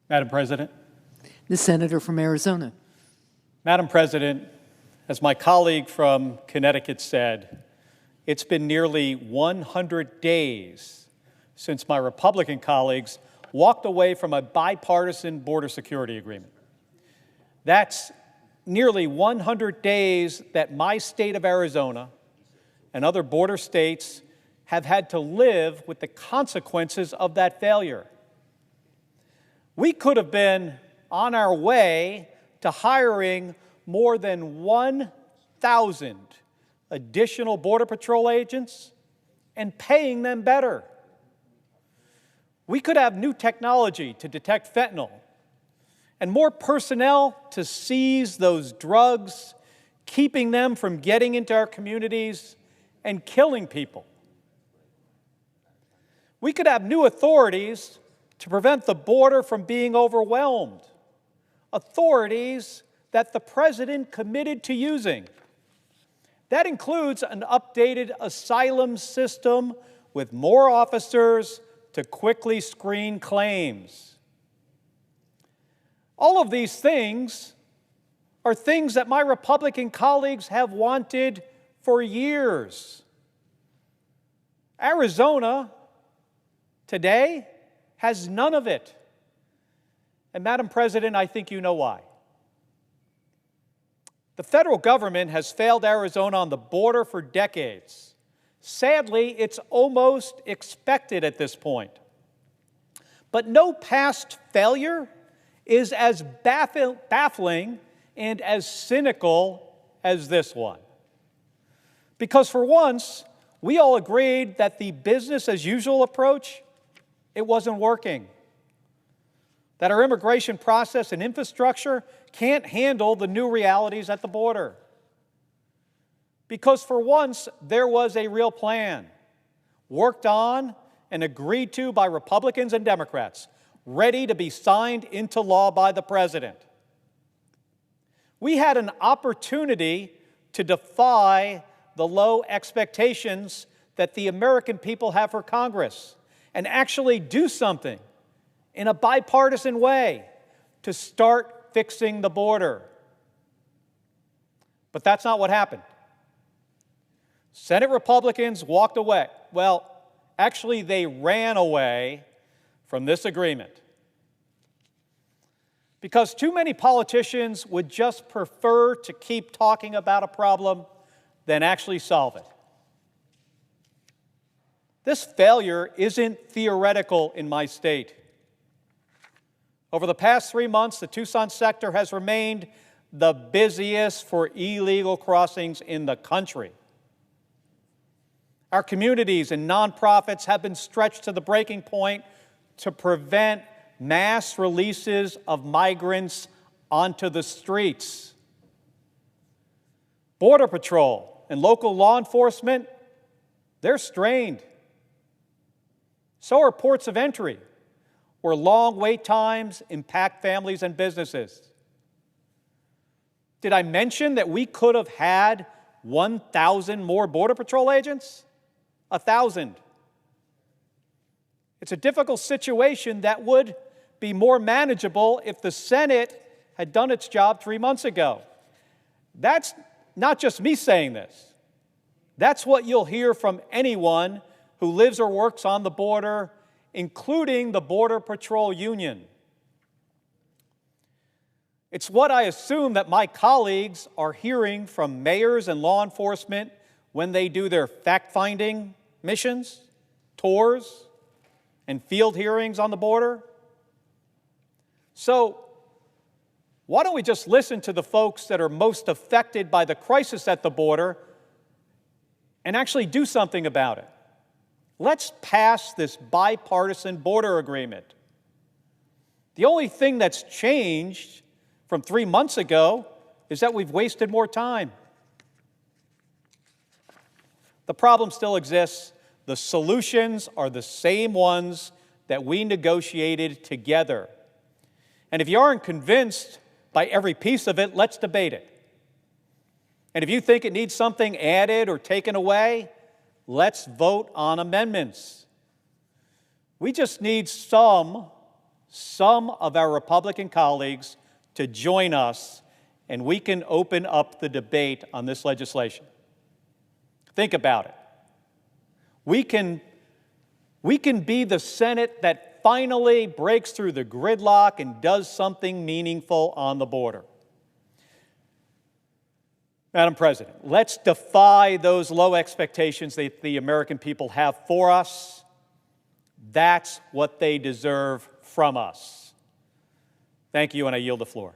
Madam President. The senator from Arizona. Madam President, as my colleague from Connecticut said, it's been nearly 100 days since my Republican colleagues walked away from a bipartisan border security agreement. That's nearly 100 days that my state of Arizona and other border states have had to live with the consequences of that failure. We could have been on our way to hiring more than 1,000 additional Border Patrol agents and paying them better. We could have new technology to detect fentanyl and more personnel to seize those drugs, keeping them from getting into our communities and killing people. We could have new authorities to prevent the border from being overwhelmed, authorities that the President committed to using. That includes an updated asylum system with more officers to quickly screen claims. All of these things are things that my Republican colleagues have wanted for years. Arizona today has none of it. And Madam President, I think you know why. The federal government has failed Arizona on the border for decades. Sadly, it's almost expected at this point. But no past failure is as baffling and as cynical as this one. Because for once, we all agreed that the business as usual approach, it wasn't working. That our immigration process and infrastructure can't handle the new realities at the border. Because for once, there was a real plan, worked on and agreed to by Republicans and Democrats, ready to be signed into law by the President. We had an opportunity to defy the low expectations that the American people have for Congress and actually do something in a bipartisan way to start fixing the border. But that's not what happened. Senate Republicans walked away. Well, actually, they ran away from this agreement because too many politicians would just prefer to keep talking about a problem than actually solve it. This failure isn't theoretical in my state. Over the past 3 months, the Tucson sector has remained the busiest for illegal crossings in the country. Our communities and nonprofits have been stretched to the breaking point to prevent mass releases of migrants onto the streets. Border Patrol and local law enforcement, they're strained. So are ports of entry, where long wait times impact families and businesses. Did I mention that we could have had 1,000 more Border Patrol agents? 1,000. It's a difficult situation that would be more manageable if the Senate had done its job 3 months ago. That's not just me saying this. That's what you'll hear from anyone who lives or works on the border, including the Border Patrol Union. It's what I assume that my colleagues are hearing from mayors and law enforcement when they do their fact-finding missions, tours, and field hearings on the border. So, why don't we just listen to the folks that are most affected by the crisis at the border and actually do something about it? Let's pass this bipartisan border agreement. The only thing that's changed from 3 months ago is that we've wasted more time. The problem still exists. The solutions are the same ones that we negotiated together. And if you aren't convinced by every piece of it, let's debate it. And if you think it needs something added or taken away, let's vote on amendments. We just need some some of our Republican colleagues to join us, and we can open up the debate on this legislation. Think about it. We can be the Senate that finally breaks through the gridlock and does something meaningful on the border. Madam President, let's defy those low expectations that the American people have for us. That's what they deserve from us. Thank you, and I yield the floor.